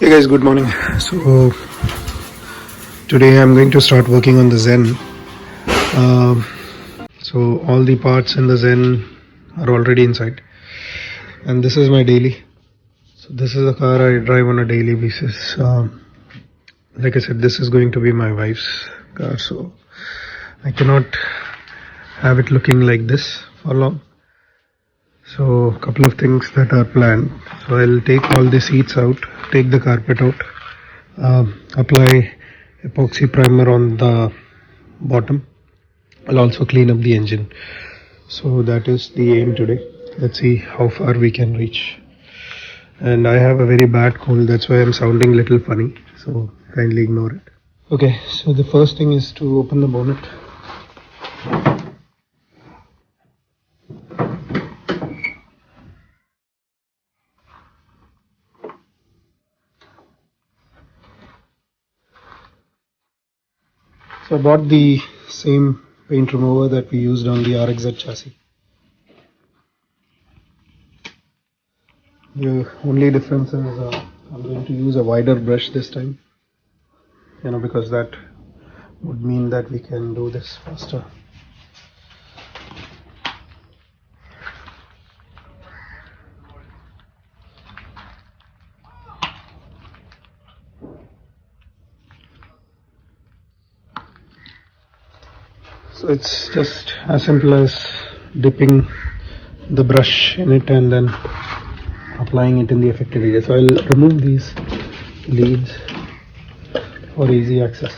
Hey guys, good morning. So today I'm going to start working on the Zen. So all the parts in the Zen are already inside, and this is my daily. So this is a car I drive on a daily basis. Like I said, this is going to be my wife's car, so I cannot have it looking like this for long. So a couple of things that are planned. So I'll take all the seats out, take the carpet out, apply epoxy primer on the bottom. I'll also clean up the engine. So that is the aim today. Let's see how far we can reach. And I have a very bad cold, that's why I'm sounding a little funny. So kindly ignore it. Okay, so the first thing is to open the bonnet. So I bought the same paint remover that we used on the RXZ chassis. The only difference is I'm going to use a wider brush this time, because that would mean that we can do this faster. So it's just as simple as dipping the brush in it and then applying it in the affected area. So I'll remove these leads for easy access.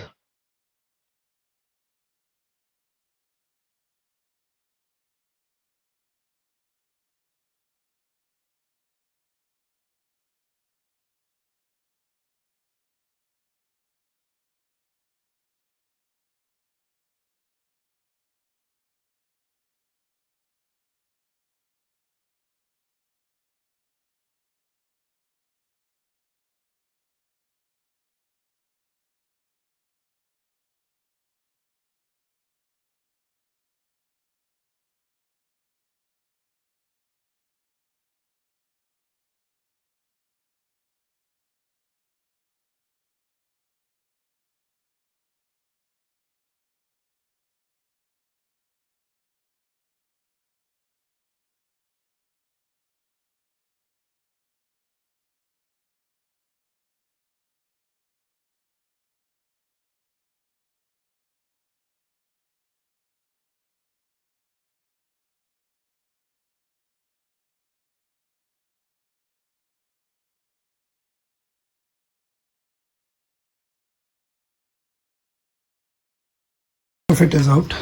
If it is out,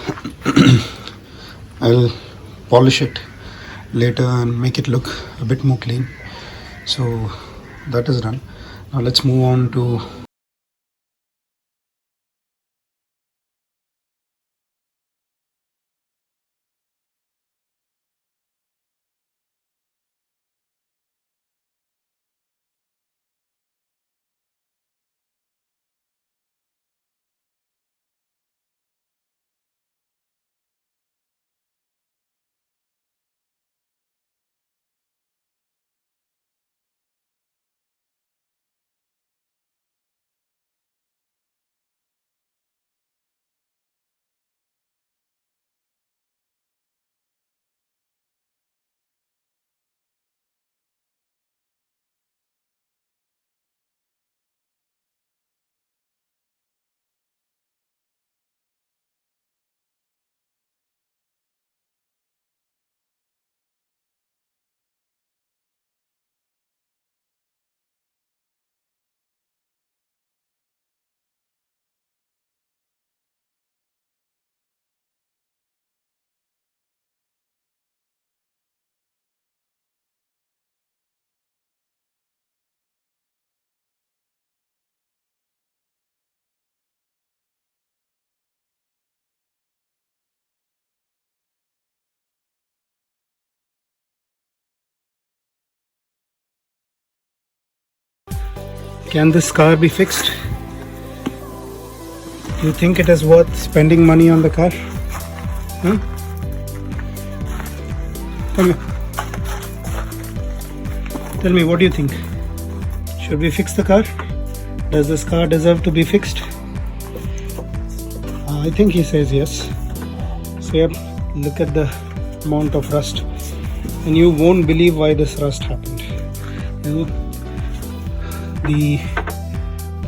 I'll polish it later and make it look a bit more clean. So that is done. Now let's move on to can this car be fixed? Do you think it is worth spending money on the car? Huh? Come here. Tell me, what do you think? Should we fix the car? Does this car deserve to be fixed? I think he says yes. So yep, look at the amount of rust, and you won't believe why this rust happened. You know, the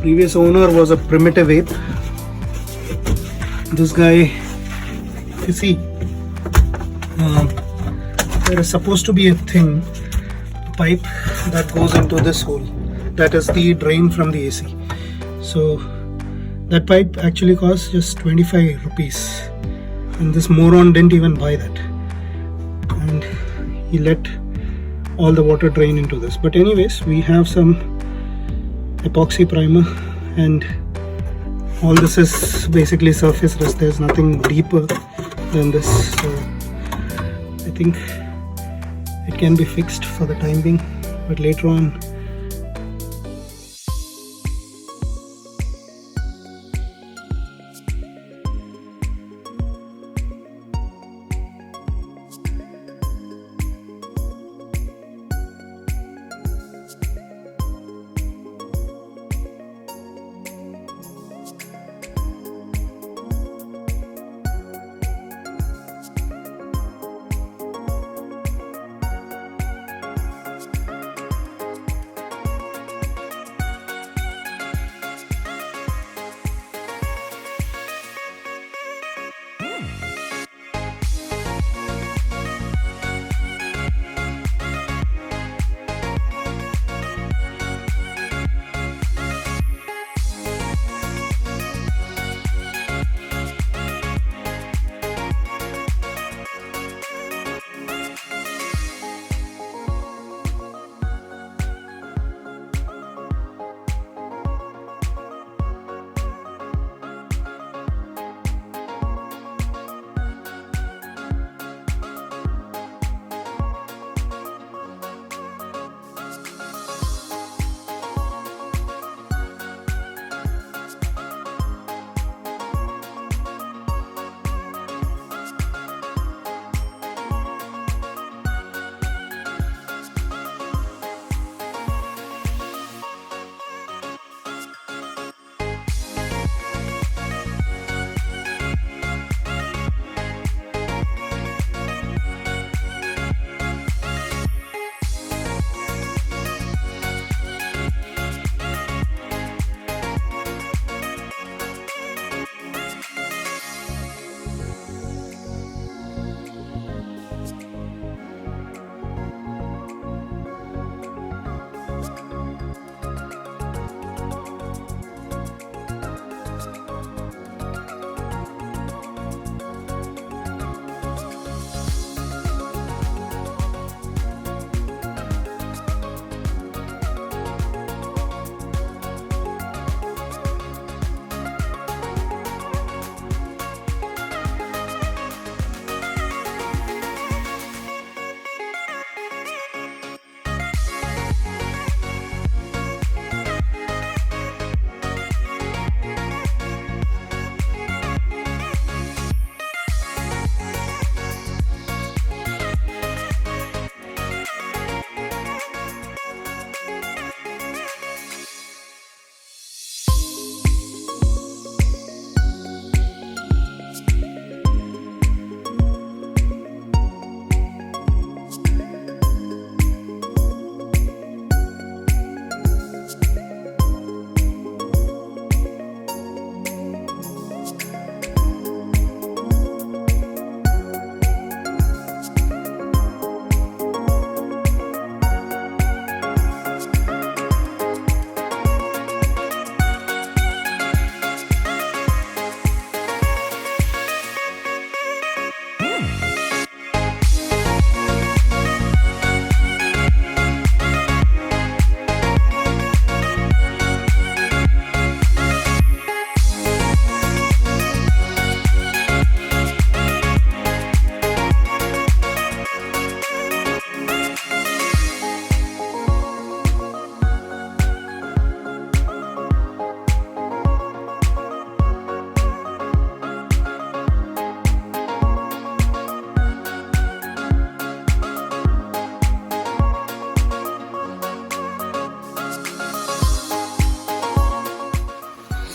previous owner was a primitive ape. This guy, you see, there is supposed to be a pipe that goes into this hole. That is the drain from the AC. So that pipe actually costs just 25 rupees, and this moron didn't even buy that, and he let all the water drain into this. But anyways, we have some epoxy primer, and all this is basically surface rust. There's nothing deeper than this, so I think it can be fixed for the time being, but later on.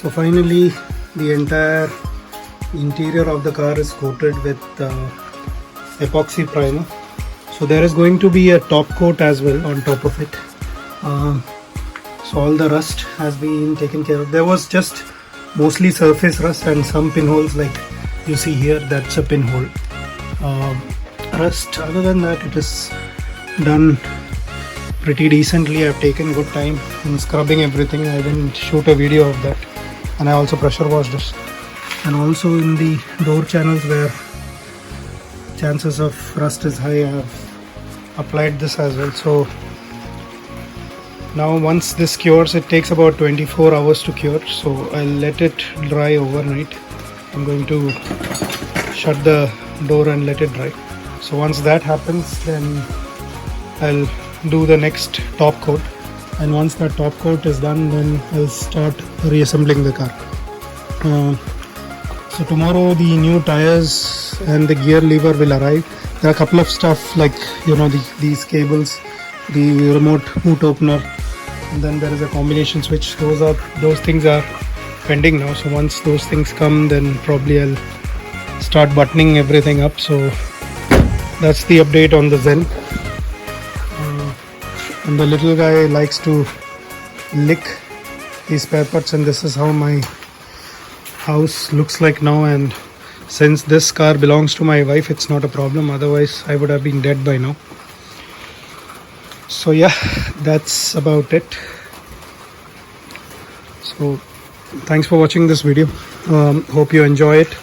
So finally the entire interior of the car is coated with epoxy primer. So there is going to be a top coat as well on top of it. So all the rust has been taken care of. There was just mostly surface rust and some pinholes like you see here, that's a pinhole rust. Other than that, it is done pretty decently. I've taken good time in scrubbing everything. I didn't shoot a video of that, and I also pressure washed this. And also in the door channels where chances of rust is high, I have applied this as well. So now once this cures, it takes about 24 hours to cure, so I'll let it dry overnight. I'm going to shut the door and let it dry. So once that happens, then I'll do the next top coat, and once that top coat is done, then I'll start reassembling the car. So tomorrow the new tires and the gear lever will arrive. There are a couple of stuff like these cables, the remote boot opener, and then there is a combination switch. Those things are pending now. So once those things come, then probably I'll start buttoning everything up. So that's the update on the Zen. And the little guy likes to lick his spare parts, and this is how my house looks like now. And since this car belongs to my wife, it's not a problem, otherwise I would have been dead by now. So yeah, that's about it. So thanks for watching this video. Hope you enjoy it,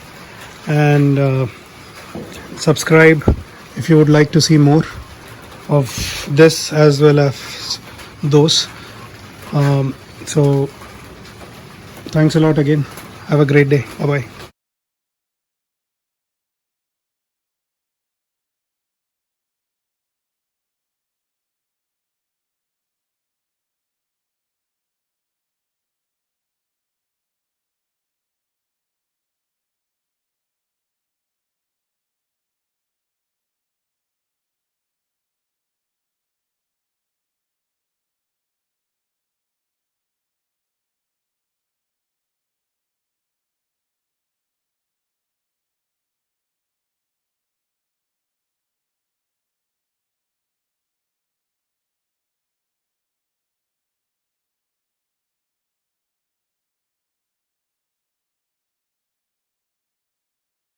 and subscribe if you would like to see more of this as well as those. So thanks a lot again. Have a great day. Bye bye.